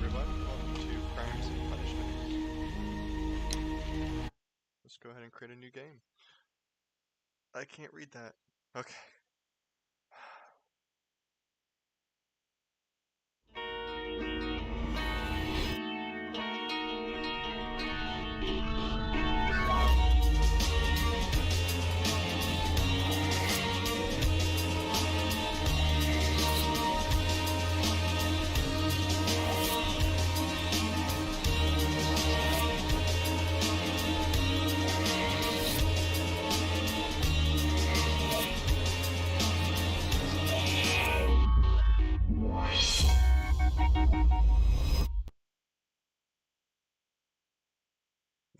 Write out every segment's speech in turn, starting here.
everyone. Welcome to Crimes and Punishment. Let's go ahead and create a new game. I can't read that. Okay.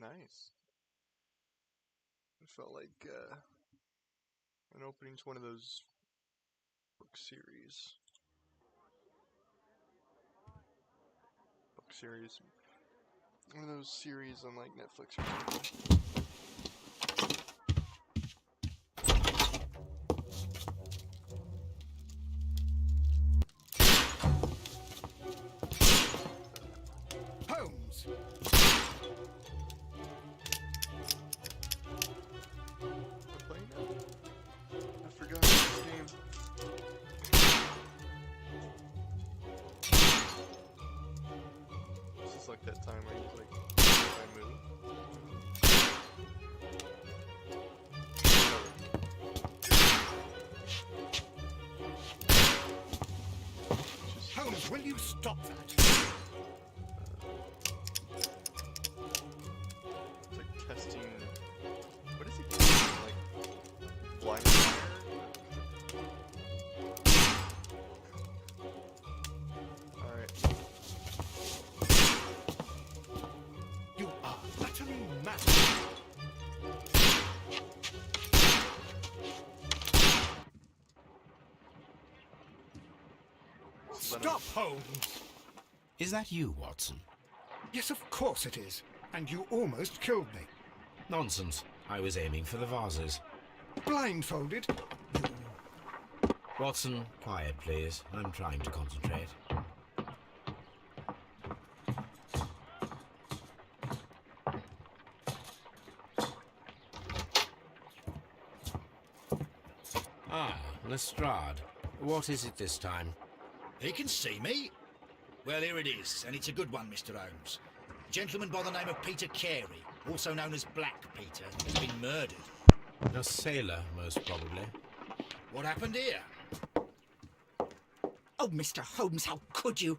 Nice. It felt like an opening to one of those book series. One of those series on like Netflix or something. Holmes! We're playing now? I forgot this game. This is like that time where you like I move. Holmes, will you stop that? It's like testing. What is he testing? Like blind fire? Alright. You are utterly mad. Stop, Holmes! Is that you, Watson? Yes, of course it is. And you almost killed me. Nonsense. I was aiming for the vases. Blindfolded? Watson, quiet, please. I'm trying to concentrate. Ah, Lestrade. What is it this time? He can see me. Well, here it is, and it's a good one, Mr. Holmes. A gentleman by the name of Peter Carey, also known as Black Peter, has been murdered. A sailor, most probably. What happened here? Oh, Mr. Holmes, how could you?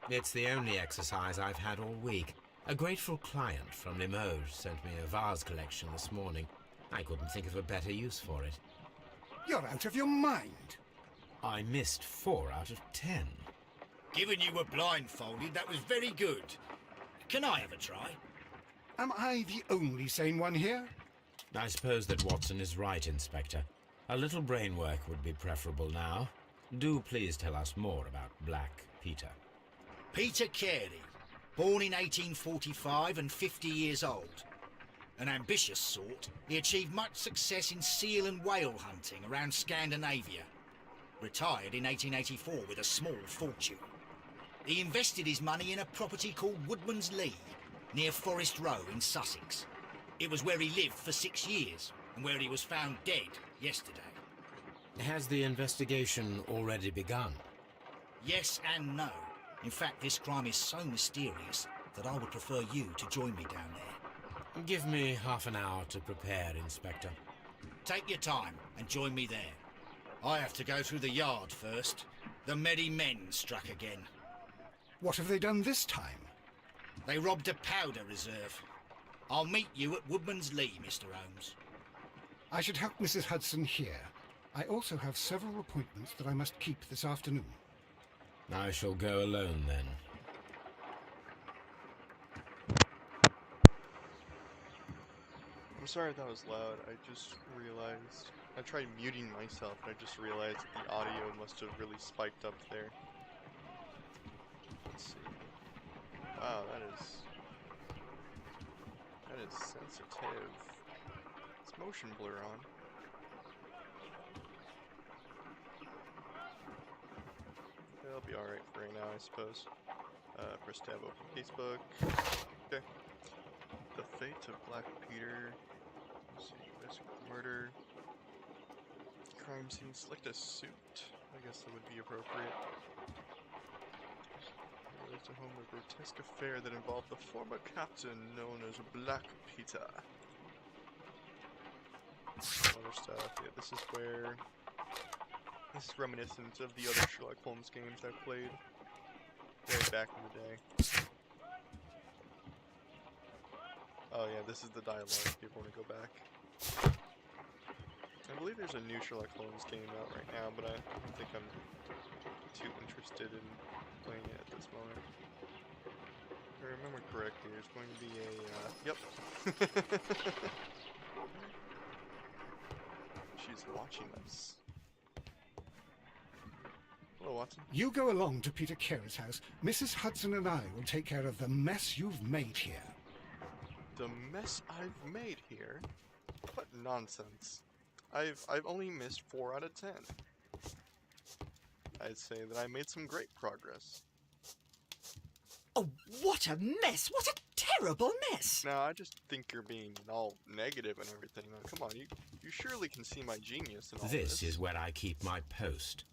It's the only exercise I've had all week. A grateful client from Limoges sent me a vase collection this morning. I couldn't think of a better use for it. You're out of your mind. I missed 4 out of 10. Given you were blindfolded, that was very good. Can I have a try? Am I the only sane one here? I suppose that Watson is right, Inspector. A little brain work would be preferable now. Do please tell us more about Black Peter. Peter Carey, born in 1845 and 50 years old. An ambitious sort, he achieved much success in seal and whale hunting around Scandinavia. Retired in 1884 with a small fortune. He invested his money in a property called Woodman's Lee, near Forest Row in Sussex. It was where he lived for 6 years, and where he was found dead yesterday. Has the investigation already begun? Yes and no. In fact, this crime is so mysterious that I would prefer you to join me down there. Give me half an hour to prepare, Inspector. Take your time and join me there. I have to go through the yard first. The Merry Men struck again. What have they done this time? They robbed a powder reserve. I'll meet you at Woodman's Lee, Mr. Holmes. I should help Mrs. Hudson here. I also have several appointments that I must keep this afternoon. I shall go alone then. I'm sorry if that was loud. I just realized. I tried muting myself, and I just realized that the audio must have really spiked up there. Let's see. Wow, that is sensitive. It's motion blur on. It'll be alright for right now, I suppose. Press tab, open Facebook. Okay. The Fate of Black Peter. Let's see, risk murder. Crime scene, select a suit. I guess that would be appropriate. Relates to home a grotesque affair that involved the former captain known as Black Peter. Other stuff. Yeah, this is where. This is reminiscent of the other Sherlock Holmes games I played way back in the day. Oh yeah, this is the dialogue if you want to go back. I believe there's a new Sherlock Holmes game out right now, but I don't think I'm too interested in playing it at this moment. If I remember correctly, there's going to be a, yep. She's watching us. Hello, Watson. You go along to Peter Carey's house. Mrs. Hudson and I will take care of the mess you've made here. The mess I've made here? What nonsense. I've only missed 4 out of 10. I'd say that I made some great progress. Oh, what a mess! What a terrible mess! Now, I just think you're being all negative and everything. Now, come on, you surely can see my genius in all this. This is where I keep my post.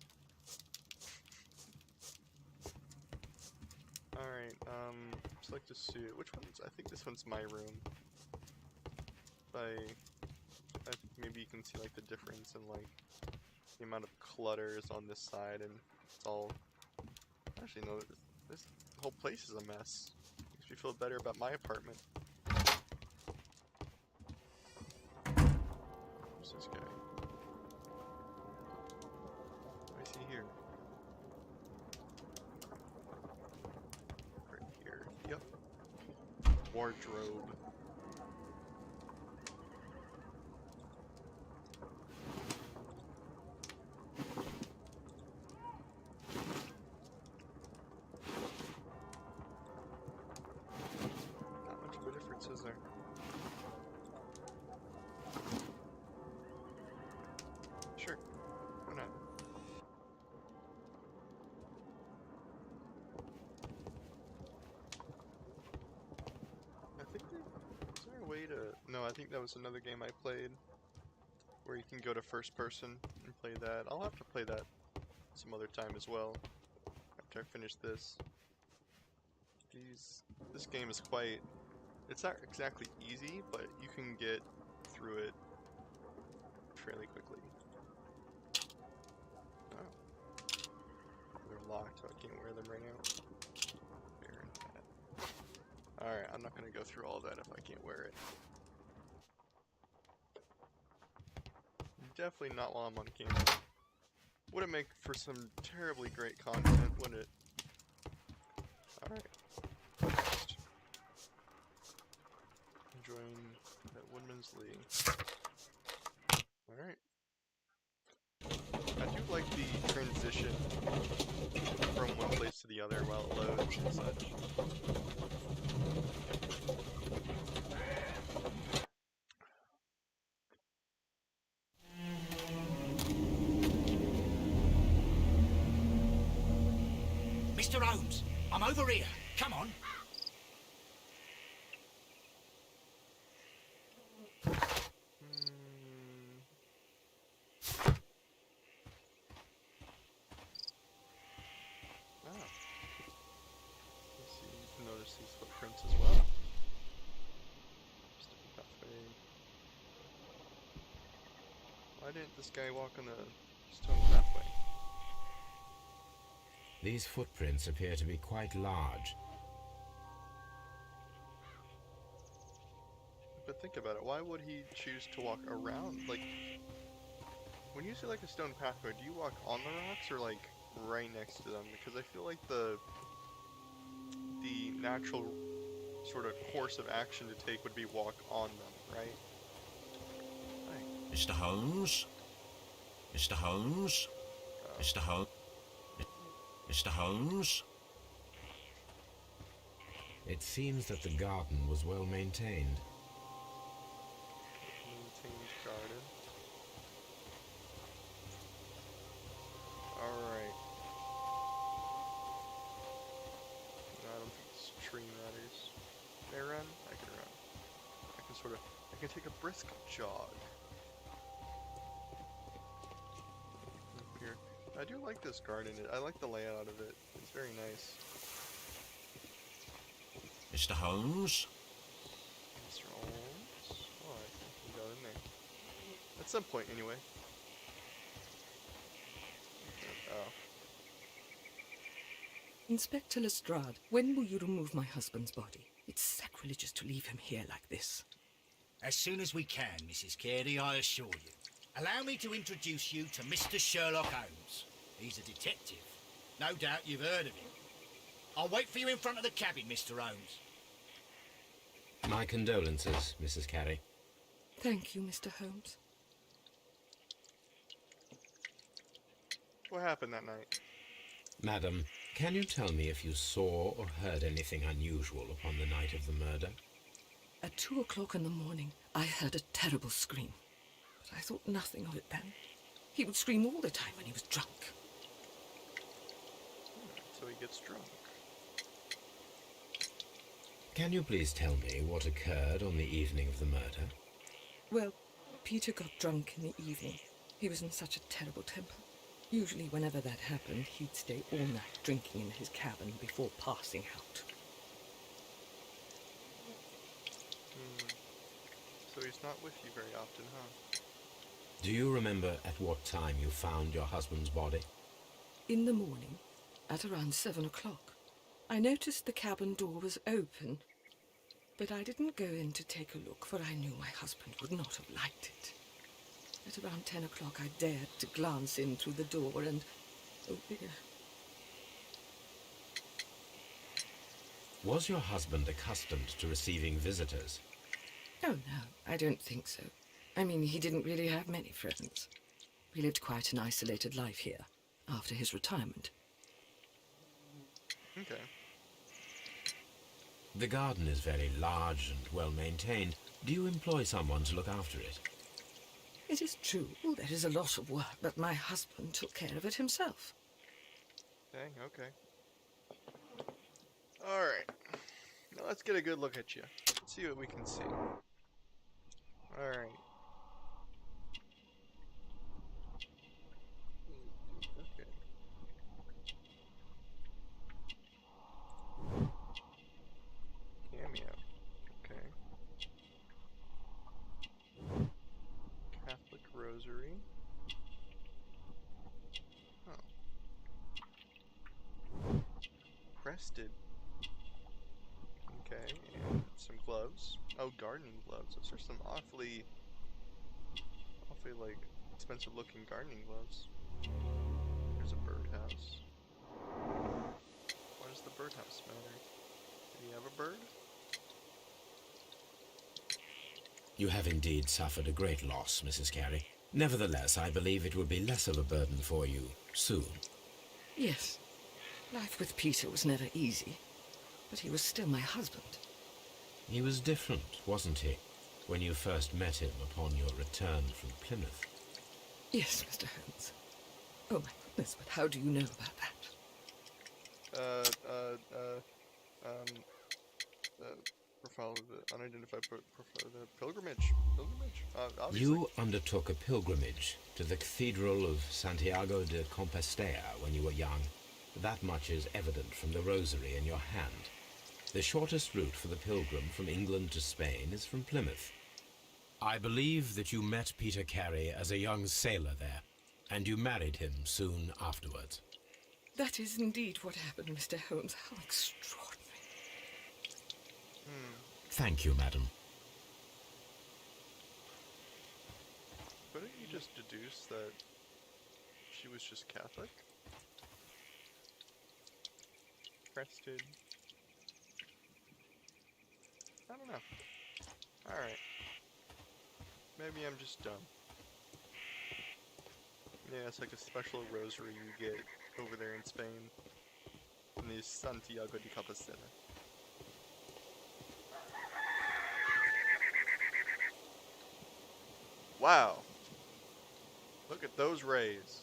Alright, select a suit. Which one's? I think this one's my room. Maybe you can see like the difference in like the amount of clutter is on this side, and it's all. Actually, no, this whole place is a mess. Makes me feel better about my apartment. Who's this guy? What do I see here? Right here. Yep. Wardrobe. Not much of a difference, is there? Sure. Why not? I think is there a way to... No, I think that was another game I played where you can go to first person and play that. I'll have to play that some other time as well after I finish this. This game is quite... It's not exactly easy, but you can get through it fairly quickly. Oh. They're locked, so I can't wear them right now. Baron hat. Alright, I'm not gonna go through all that if I can't wear it. Definitely not while I'm on camera. Wouldn't make for some terribly great content, wouldn't it? Alright. Enjoying that Woodman's Lee. Alright. I do like the transition from one place to the other while it loads and such. Mr. Holmes, I'm over here. Come on. Let's see, you can notice these footprints as well. Just a pathway. Why didn't this guy walk on the stone pathway? These footprints appear to be quite large. But think about it, why would he choose to walk around? Like, when you say like a stone pathway, do you walk on the rocks or like right next to them? Because I feel like the natural sort of course of action to take would be walk on them, right? Right. Mr. Holmes? Mr. Holmes? Mr. Holmes? Mr. Holmes? It seems that the garden was well maintained. Maintained garden. Alright. I tree matters. Can I run? I can run. I can take a brisk jog. Here. I do like this garden. I like the layout of it. It's very nice. Mr. Holmes? Mr. Holmes? Oh, I think we got in there. At some point, anyway. Oh. Inspector Lestrade, when will you remove my husband's body? It's sacrilegious to leave him here like this. As soon as we can, Mrs. Carey, I assure you. Allow me to introduce you to Mr. Sherlock Holmes. He's a detective. No doubt you've heard of him. I'll wait for you in front of the cabin, Mr. Holmes. My condolences, Mrs. Carey. Thank you, Mr. Holmes. What happened that night? Madam, can you tell me if you saw or heard anything unusual upon the night of the murder? At 2 o'clock in the morning, I heard a terrible scream. But I thought nothing of it then. He would scream all the time when he was drunk. So he gets drunk. Can you please tell me what occurred on the evening of the murder? Well, Peter got drunk in the evening. He was in such a terrible temper. Usually whenever that happened, he'd stay all night drinking in his cabin before passing out. So he's not with you very often, huh? Do you remember at what time you found your husband's body? In the morning, at around 7 o'clock, I noticed the cabin door was open, but I didn't go in to take a look, for I knew my husband would not have liked it. At around 10 o'clock, I dared to glance in through the door and, oh dear. Was your husband accustomed to receiving visitors? Oh no, I don't think so. I mean, he didn't really have many friends. He lived quite an isolated life here, after his retirement. Okay. The garden is very large and well maintained. Do you employ someone to look after it? It is true, there is a lot of work, but my husband took care of it himself. Dang, okay. Alright. Now let's get a good look at you. Let's see what we can see. Alright. Okay. Cameo. Okay. Catholic Rosary. Oh. Crested. Okay, and some gloves. Oh, gardening gloves. Those are some awfully like expensive looking gardening gloves. There's a birdhouse. Why does the birdhouse matter? Do you have a bird? You have indeed suffered a great loss, Mrs. Carey. Nevertheless, I believe it will be less of a burden for you soon. Yes, life with Peter was never easy, but he was still my husband. He was different, wasn't he, when you first met him upon your return from Plymouth? Yes, Mr. Holmes. Oh my goodness, but how do you know about that? Profile of the unidentified profile, the pilgrimage. Obviously. You undertook a pilgrimage to the Cathedral of Santiago de Compostela when you were young. That much is evident from the rosary in your hand. The shortest route for the pilgrim from England to Spain is from Plymouth. I believe that you met Peter Carey as a young sailor there, and you married him soon afterwards. That is indeed what happened, Mr. Holmes. How extraordinary. Thank you, madam. Couldn't you just deduce that she was just Catholic? Crested. I don't know. Alright. Maybe I'm just dumb. Yeah, it's like a special rosary you get over there in Spain. In the Santiago de Compostela. Wow. Look at those rays.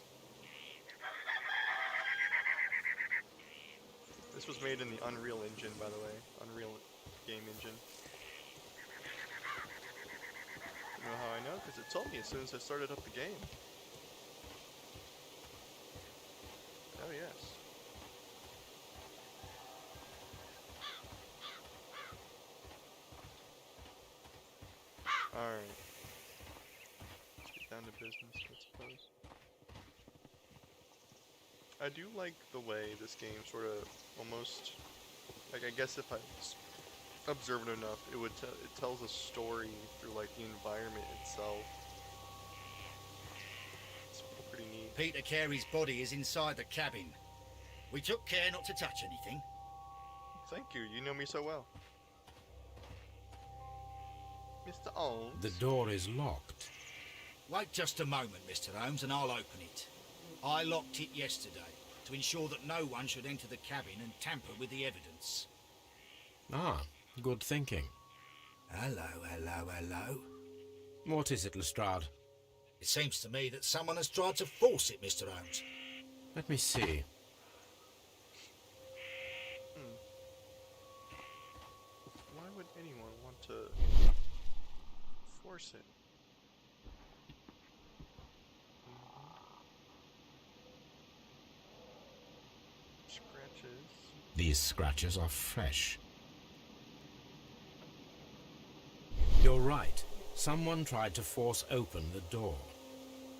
This was made in the Unreal Engine, by the way. Unreal game engine. You know how I know? Because it told me as soon as I started up the game. Oh yes. Alright. Let's get down to business, I suppose. I do like the way this game sort of almost, like, I guess if I was observant enough, it tells a story through like the environment itself. It's pretty neat. Peter Carey's body is inside the cabin. We took care not to touch anything. Thank you. You know me so well, Mr. Holmes. The door is locked. Wait just a moment, Mr. Holmes, and I'll open it. I locked it yesterday to ensure that no one should enter the cabin and tamper with the evidence. Ah, good thinking. Hello, hello, hello. What is it, Lestrade? It seems to me that someone has tried to force it, Mr. Holmes. Let me see. Why would anyone want to force it? Scratches. These scratches are fresh. You're right. Someone tried to force open the door.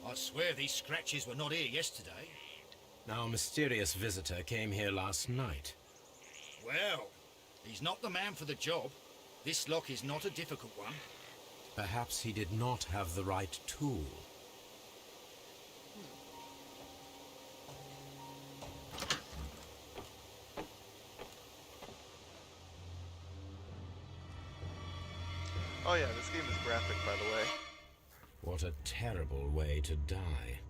I swear these scratches were not here yesterday. Our mysterious visitor came here last night. Well, he's not the man for the job. This lock is not a difficult one. Perhaps he did not have the right tool. Oh yeah, this game is graphic, by the way. What a terrible way to die.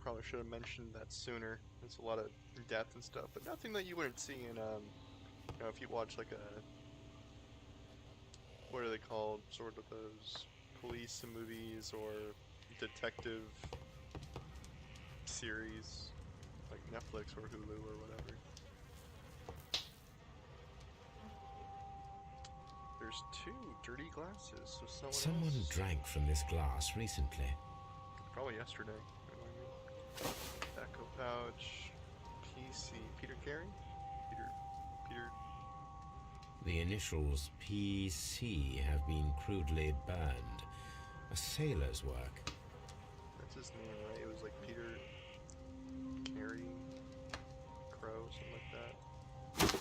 Probably should have mentioned that sooner. There's a lot of death and stuff, but nothing that you wouldn't see in, you know, if you watch like a, what are they called? Sort of those police movies or detective series, like Netflix or Hulu or whatever. There's 2 dirty glasses, so Someone else. drank from this glass recently. Probably yesterday. You know what I mean? Tobacco pouch. PC. Peter Carey? Peter. The initials PC have been crudely burned. A sailor's work. That's his name, right? It was like Peter Carey Crow, something like that.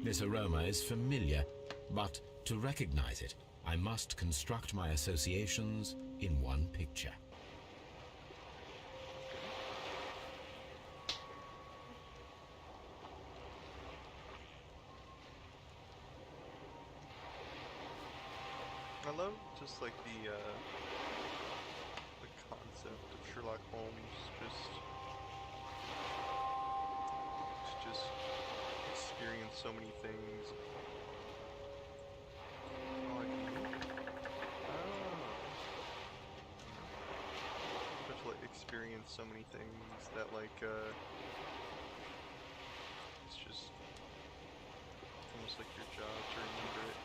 This aroma is familiar, but to recognize it, I must construct my associations in one picture. I love just like the concept of Sherlock Holmes just experience so many things. Oh, I can move it. But to like experience so many things that like it's just almost like your job to remember it.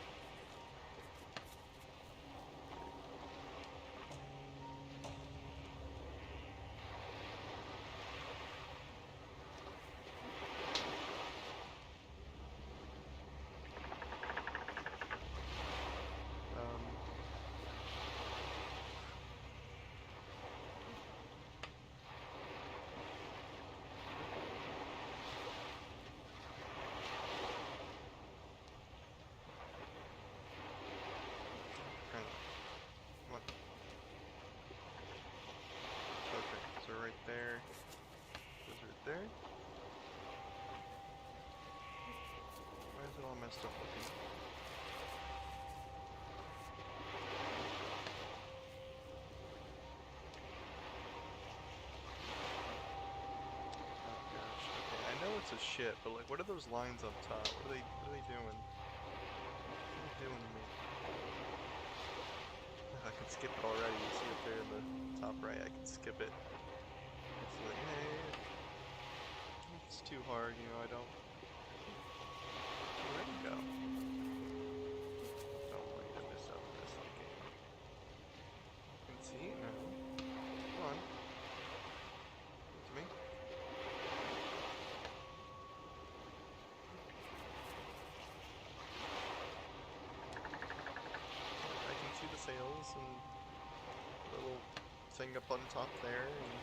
What? Okay, so right there. Goes right there. Why is it all messed up looking? Oh gosh. Okay, I know it's a ship, but like, what are those lines up top? What are they doing? What are they doing to me? I can skip it already. You see it there in the top right. I can skip it. It's like, hey, if it's too hard, you know, I don't. Where'd you go? Don't want you to miss out on this game. You can see it now. Come on. To me. I can see the sails and the little thing up on top there. And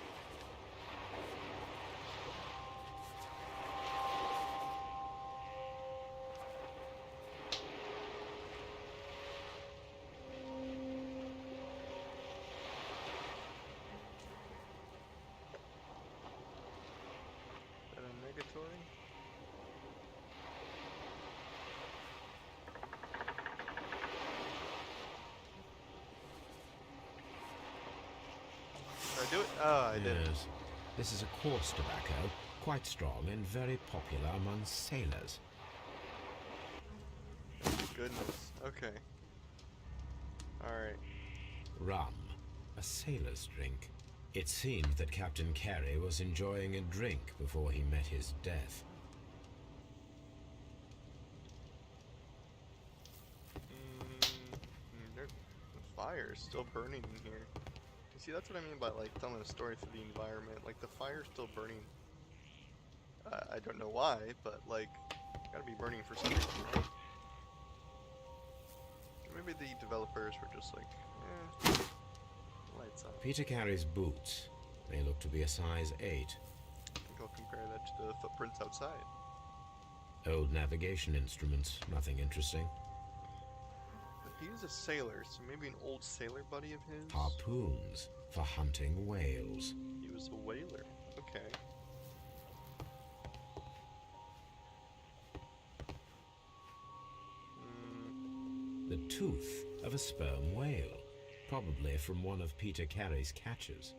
is that a negatory? Did I do it? Oh, I did it. Yes. This is a coarse tobacco, quite strong and very popular among sailors. Goodness. Okay. Alright. Rum, a sailor's drink. It seemed that Captain Carey was enjoying a drink before he met his death. The fire is still burning in here. You see, that's what I mean by like telling a story through the environment. Like the fire's still burning. I don't know why, but like, gotta be burning for some reason, right? Maybe the developers were just like, lights on. Peter Carey's boots. They look to be a size 8. I think I'll compare that to the footprints outside. Old navigation instruments, nothing interesting. But he was a sailor, so maybe an old sailor buddy of his? Harpoons for hunting whales. He was a whaler. Okay. The tooth of a sperm whale, probably from one of Peter Carey's catches.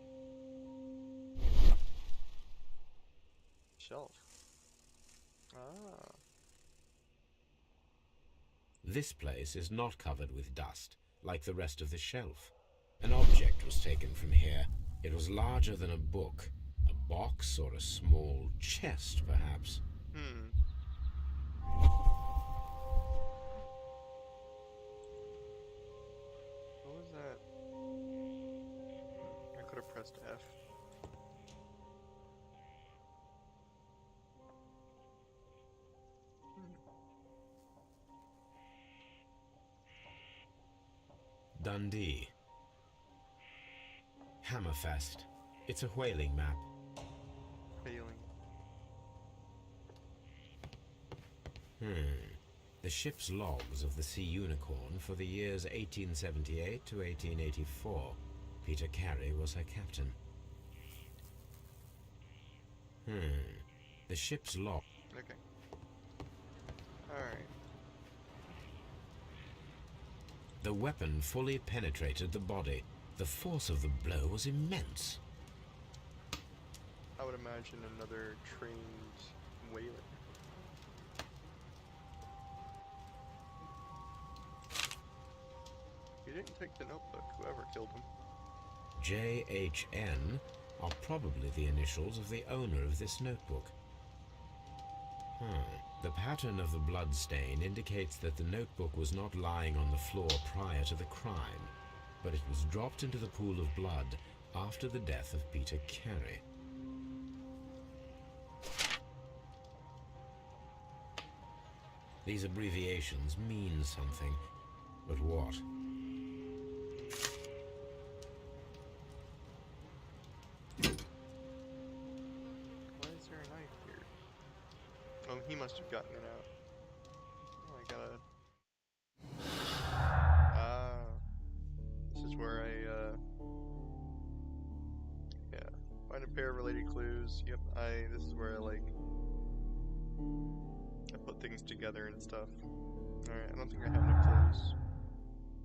Shelf. Ah. This place is not covered with dust, like the rest of the shelf. An object was taken from here. It was larger than a book. A box or a small chest, perhaps. What was that? I could have pressed F. Dundee. Hammerfest. It's a whaling map. Failing. The ship's logs of the Sea Unicorn for the years 1878 to 1884. Peter Carey was her captain. The ship's log. Okay. Alright. The weapon fully penetrated the body. The force of the blow was immense. I would imagine another trained whaler. He didn't take the notebook, whoever killed him. JHN are probably the initials of the owner of this notebook. The pattern of the blood stain indicates that the notebook was not lying on the floor prior to the crime, but it was dropped into the pool of blood after the death of Peter Carey. These abbreviations mean something, but what? Why is there a knife here? Oh, he must have gotten it out. Oh, I gotta... This is where yeah. Find a pair of related clues. Yep, this is where I put things together and stuff. Alright, I don't think I have any clues.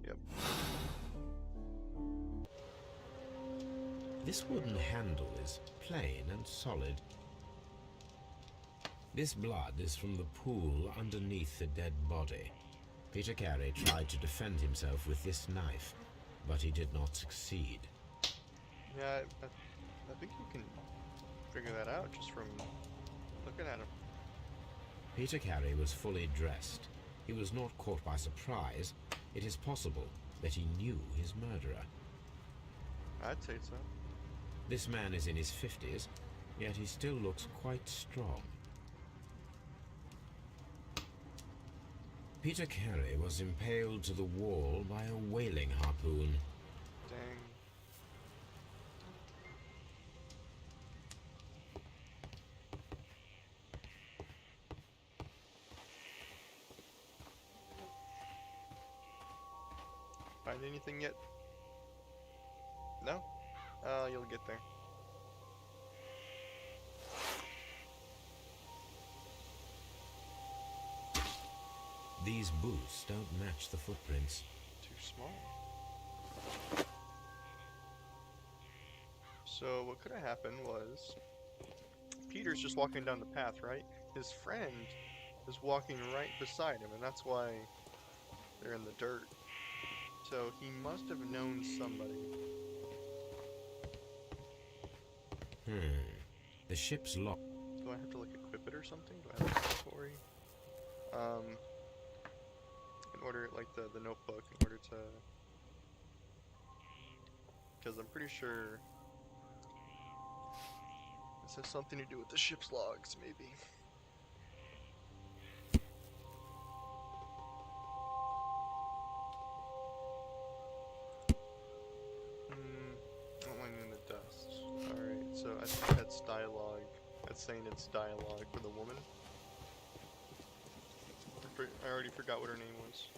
Yep. This wooden handle is plain and solid. This blood is from the pool underneath the dead body. Peter Carey tried to defend himself with this knife. but he did not succeed. Yeah, I think you can figure that out just from looking at him. Peter Carey was fully dressed. He was not caught by surprise. It is possible that he knew his murderer. I'd say so. This man is in his 50s, yet he still looks quite strong. Peter Carey was impaled to the wall by a whaling harpoon. Dang. Find anything yet? No? You'll get there. These boots don't match the footprints. Too small. So what could have happened was Peter's just walking down the path, right? His friend is walking right beside him, and that's why they're in the dirt. So he must have known somebody. The ship's locked. Do I have to like equip it or something? Do I have an inventory? In order, like the notebook, in order to, because I'm pretty sure this has something to do with the ship's logs, maybe. Outline in the dust. Alright, so I think that's dialogue. That's saying it's dialogue for the woman. I already forgot what her name was.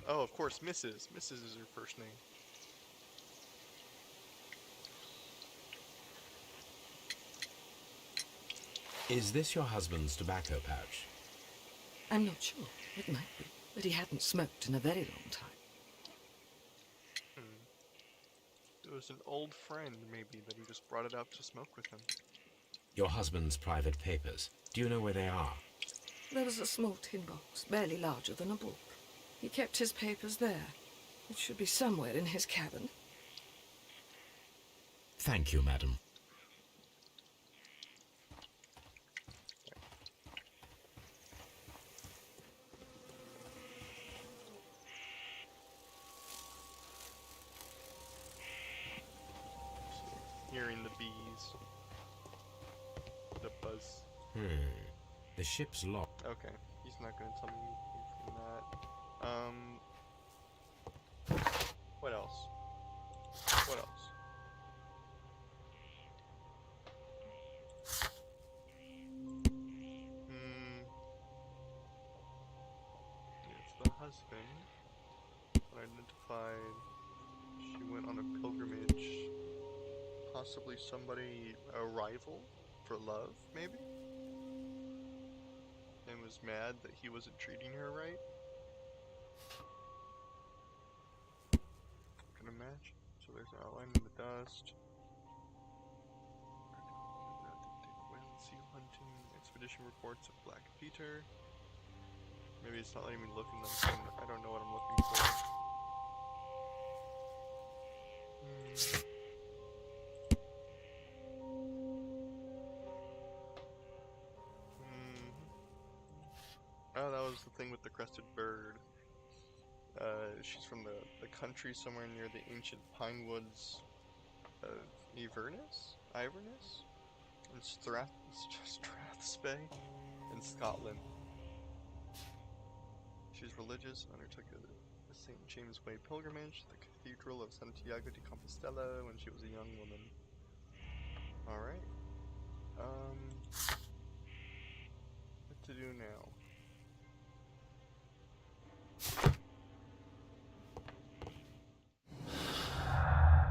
Oh, of course, Mrs. Mrs. is her first name. Is this your husband's tobacco pouch? I'm not sure. It might be. But he hadn't smoked in a very long time. It was an old friend, maybe, that he just brought it up to smoke with him. Your husband's private papers. Do you know where they are? There was a small tin box, barely larger than a book. He kept his papers there. It should be somewhere in his cabin. Thank you, madam. Hearing the bees. The buzz. The ship's locked. Okay, he's not gonna tell me anything from that. What else? What else? It's the husband. Unidentified. She went on a pilgrimage. Possibly somebody, a rival for love, maybe? And was mad that he wasn't treating her right? Can imagine. So there's an outline in the dust. Whale and seal hunting. Expedition reports of Black Peter. Maybe it's not letting me look in them, so I don't know what I'm looking for. Oh, that was the thing with the crested bird. She's from the country somewhere near the ancient pine woods of Iverness? In Strathspey in Scotland. She's religious, undertook a St. James Way pilgrimage to the Cathedral of Santiago de Compostela when she was a young woman. Alright. What to do now?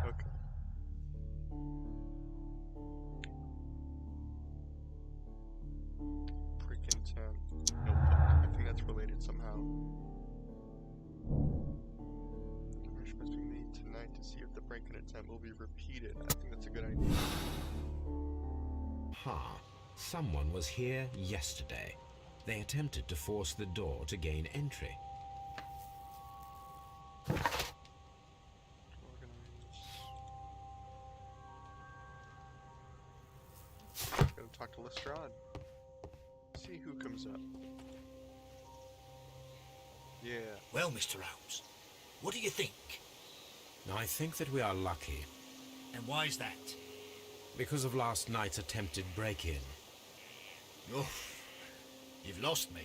Okay. Freaking tent. Notebook. I think that's related somehow. Marriage must be made tonight to see if the break-in attempt will be repeated. I think that's a good idea. Someone was here yesterday. They attempted to force the door to gain entry. talk to Lestrade. See who comes up. Yeah. Well, Mr. Holmes, what do you think? I think that we are lucky And why is that? because of last night's attempted break-in. Oh, you've lost me.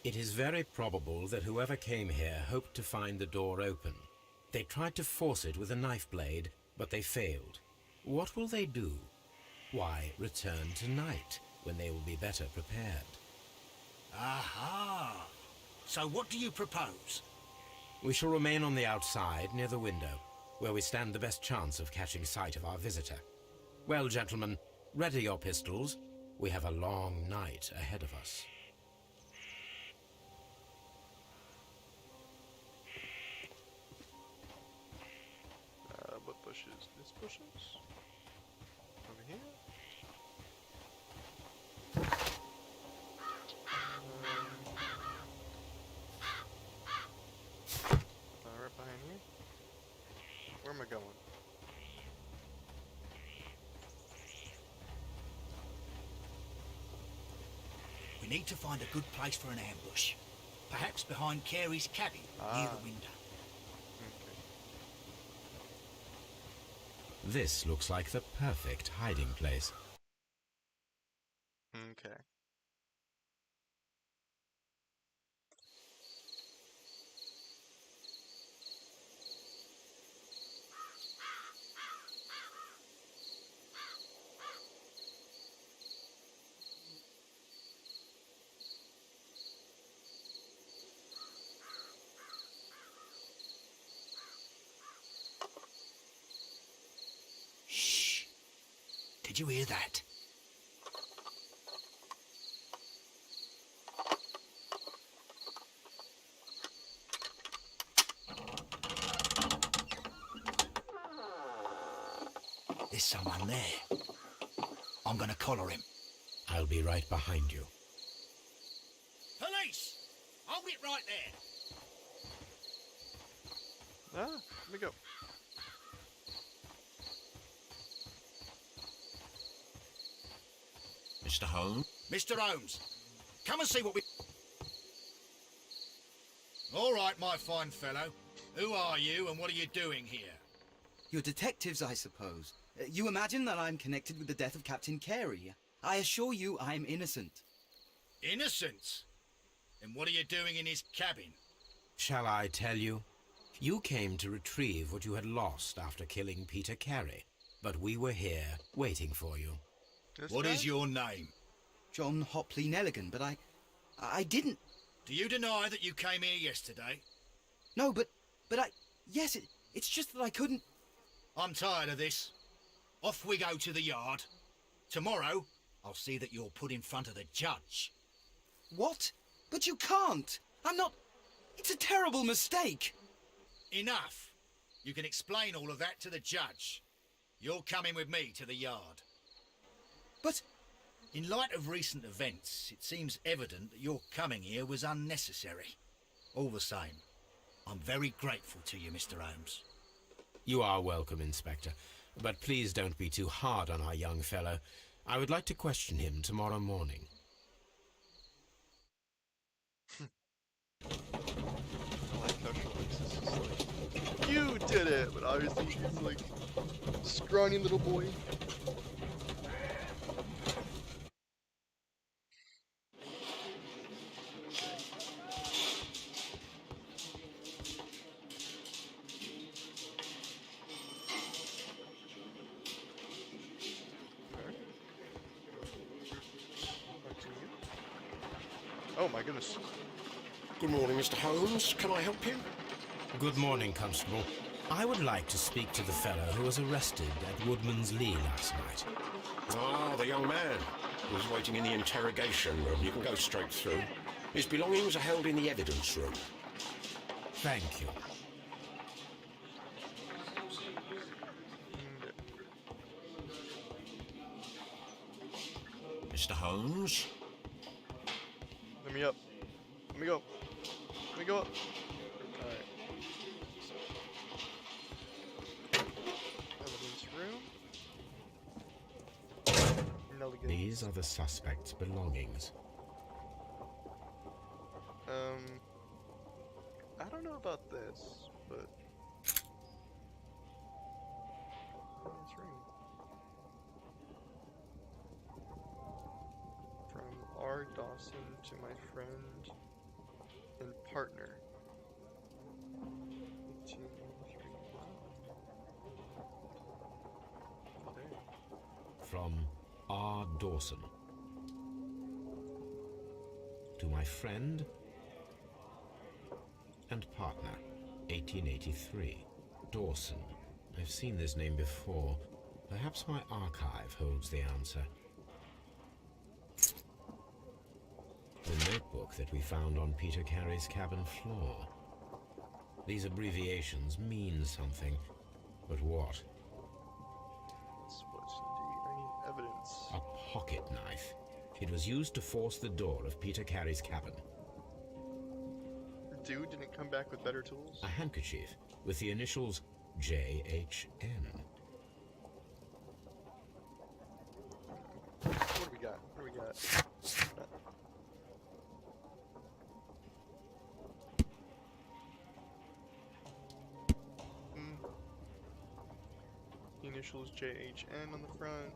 It is very probable that whoever came here hoped to find the door open. They tried to force it with a knife blade, but they failed. What will they do? Why, return tonight, when they will be better prepared. Aha! So what do you propose? We shall remain on the outside, near the window, where we stand the best chance of catching sight of our visitor. Well, gentlemen, ready your pistols. We have a long night ahead of us. What bushes? This bushes? Over here? Right behind here? Where am I going? We need to find a good place for an ambush. Perhaps behind Carey's cabin, near the window. Okay. This looks like the perfect hiding place. Okay. Shh! Did you hear that? There's someone there. I'm gonna collar him. I'll be right behind you. Police! Hold it right there. Ah, let me go. Mr. Holmes? Mr. Holmes, come and see what we... All right, my fine fellow. Who are you and what are you doing here? You're detectives, I suppose. You imagine that I'm connected with the death of Captain Carey. I assure you I'm innocent. Innocent? And what are you doing in his cabin? Shall I tell you? You came to retrieve what you had lost after killing Peter Carey, but we were here waiting for you. What is your name? John Hopley Nelligan, but I didn't... Do you deny that you came here yesterday? No, but yes, it's just that I couldn't... I'm tired of this. Off we go to the yard. Tomorrow, I'll see that you're put in front of the judge. What? But you can't! I'm not... It's a terrible mistake! Enough. You can explain all of that to the judge. You're coming with me to the yard. But... In light of recent events, it seems evident that your coming here was unnecessary. All the same, I'm very grateful to you, Mr. Holmes. You are welcome, Inspector, but please don't be too hard on our young fellow. I would like to question him tomorrow morning. I like how Shalix is just like, you did it! But obviously he's like, scrawny little boy. Oh my goodness. Good morning, Mr. Holmes. Can I help you? Good morning, Constable. I would like to speak to the fellow who was arrested at Woodman's Lee last night. Ah, the young man. He was waiting in the interrogation room. You can go straight through. His belongings are held in the evidence room. Thank you. Mr. Holmes? Let me up. Let me go. Let me go up. Alright. Evidence room. Nelligan. shenanigans. These are the suspect's belongings. I don't know about this, but nice ring. From R. Dawson to my friend and partner. 1883. Wow. Okay. From R. Dawson. To my friend and partner, 1883. Dawson. I've seen this name before. Perhaps my archive holds the answer. The notebook that we found on Peter Carey's cabin floor. These abbreviations mean something, but what? This was indeed any evidence. A pocket knife. It was used to force the door of Peter Carey's cabin. Dude didn't come back with better tools? A handkerchief with the initials JHN. What do we got? What do we got? The initials JHN on the front.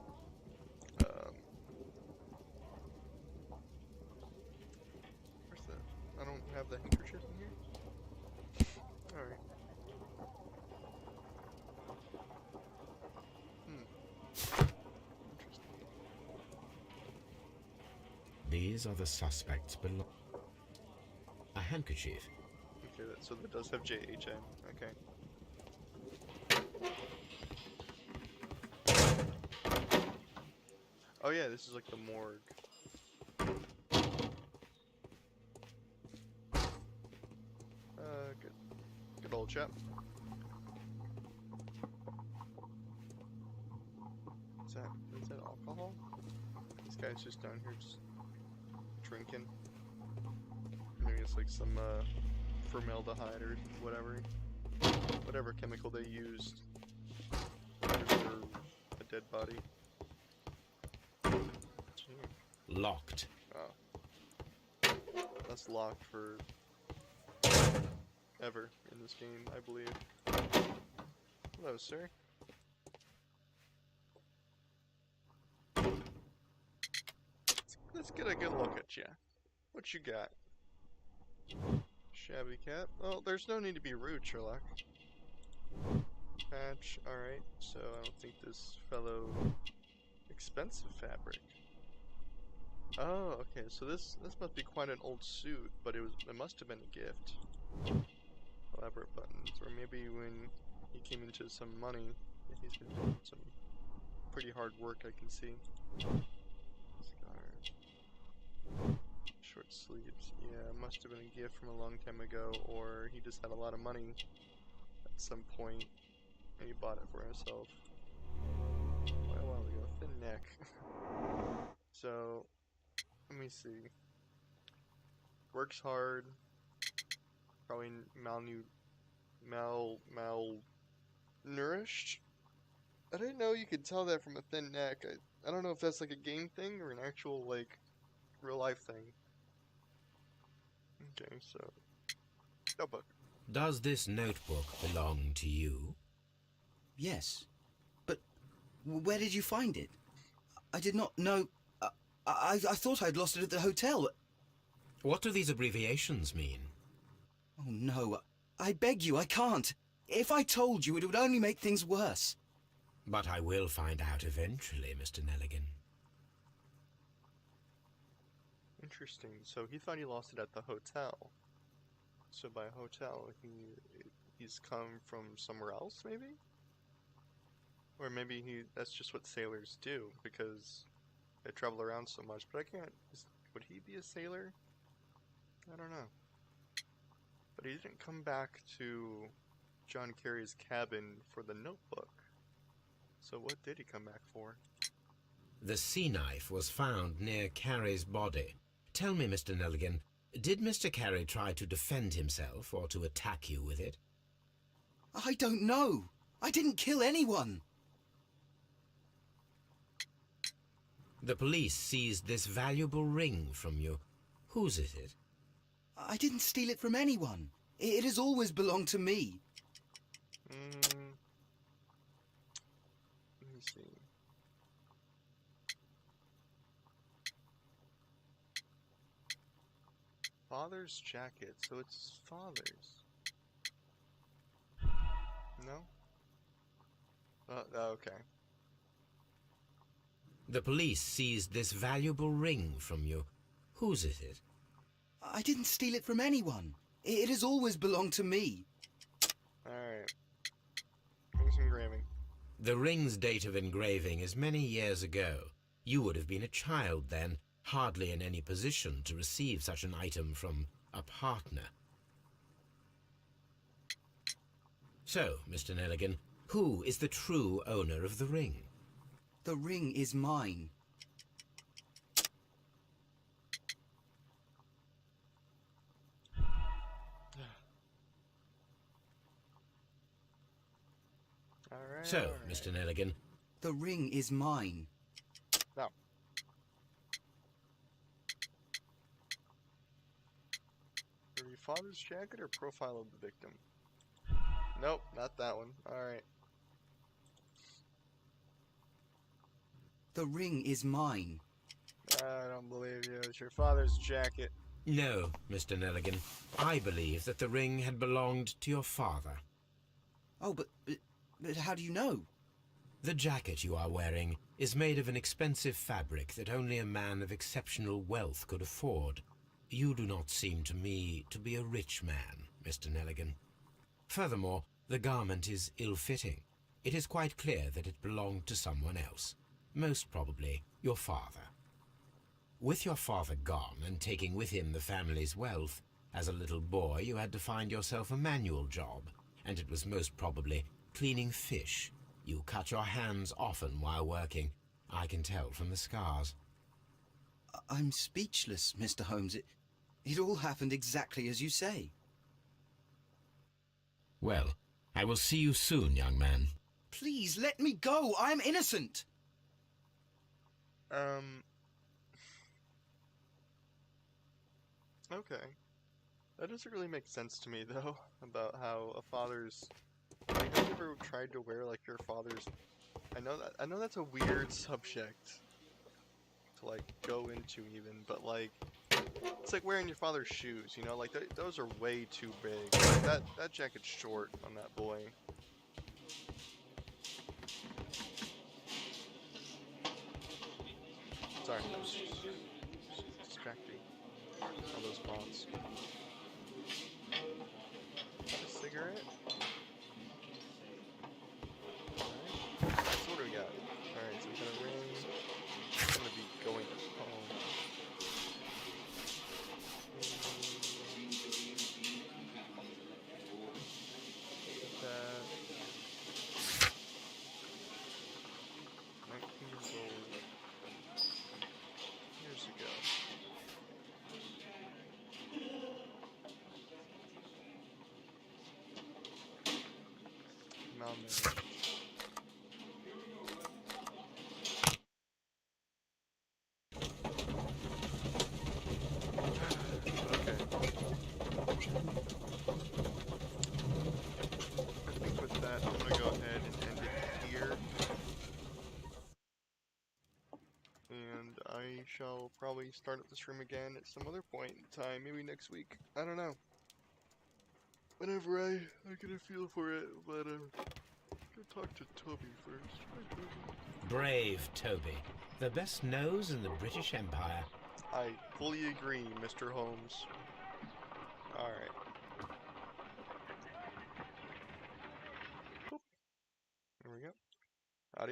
Where's that? I don't have the handkerchief in here. Alright. Interesting. These are the suspects below. A handkerchief. Okay, so that does have JHN. Okay. Oh yeah, this is like the morgue. Good. Good old chap. Is that alcohol? This guy's just down here just drinking. Maybe it's like some formaldehyde or whatever chemical they used to preserve a dead body. Locked. Oh. That's locked for ever in this game, I believe. Hello, sir. Let's get a good look at you. What you got? Shabby cap. Oh, there's no need to be rude, Sherlock. Patch. Alright, so I don't think this fellow... Expensive fabric. Oh, okay, so this must be quite an old suit, but it must have been a gift. Elaborate buttons, or maybe when he came into some money, he's been doing some pretty hard work, I can see. Scarves. Short sleeves, yeah, must have been a gift from a long time ago, or he just had a lot of money at some point, and he bought it for himself. Quite a while ago. Thin neck. So, let me see. Works hard. Probably malnourished. I didn't know you could tell that from a thin neck. I don't know if that's like a game thing or an actual like real life thing. Okay, so notebook. Does this notebook belong to you? Yes. But where did you find it? I did not know... I thought I'd lost it at the hotel. What do these abbreviations mean? Oh, no. I beg you, I can't. If I told you, it would only make things worse. But I will find out eventually, Mr. Nelligan. Interesting. So he thought he lost it at the hotel. So by hotel, he's come from somewhere else, maybe? Or maybe that's just what sailors do, because they travel around so much. But I can't... Would he be a sailor? I don't know. But he didn't come back to John Carey's cabin for the notebook. So what did he come back for? The sea knife was found near Carey's body. Tell me, Mr. Nelligan, did Mr. Carey try to defend himself or to attack you with it? I don't know. I didn't kill anyone. The police seized this valuable ring from you. Whose is it? I didn't steal it from anyone. It has always belonged to me. Let me see. Father's jacket, so it's his father's. No? Okay. The police seized this valuable ring from you. Whose is it? I didn't steal it from anyone. It has always belonged to me. Alright. Ring's engraving. The ring's date of engraving is many years ago. You would have been a child then, hardly in any position to receive such an item from a partner. So, Mr. Nelligan, who is the true owner of the ring? The ring is mine. Alright. So, Mr. Nelligan, The ring is mine. Now. For your father's jacket or profile of the victim? Nope, not that one. Alright. The ring is mine. I don't believe you. It's your father's jacket. no, Mr. Nelligan. I believe that the ring had belonged to your father. Oh, but how do you know? The jacket you are wearing is made of an expensive fabric that only a man of exceptional wealth could afford. You do not seem to me to be a rich man, Mr. Nelligan. Furthermore, the garment is ill-fitting. It is quite clear that it belonged to someone else, most probably your father. With your father gone and taking with him the family's wealth, as a little boy you had to find yourself a manual job, and it was most probably cleaning fish. You cut your hands often while working. I can tell from the scars. I'm speechless, Mr. Holmes. It all happened exactly as you say. Well, I will see you soon, young man. Please, let me go. I'm innocent. Okay. That doesn't really make sense to me, though, about how a father's... Like, have you ever tried to wear, like, your father's... I know that's a weird subject to, like, go into, even, but, like... It's like wearing your father's shoes, you know? Like, those are way too big. Like, that jacket's short on that boy. Sorry, that was just distracting. All those bombs. A cigarette? Alright. So what do we got? Alright, so we got a ring. I'm gonna be going home. Get that. 19 years old. Years ago. Malnourished. Okay. I think with that, I'm gonna go ahead and end it here. And I shall probably start up this room again at some other point in time, maybe next week. I don't know. Whenever I get a feel for it, but go talk to Toby first. Hi, Toby. Brave Toby, the best nose in the British Empire. I fully agree, Mr. Holmes. Alright.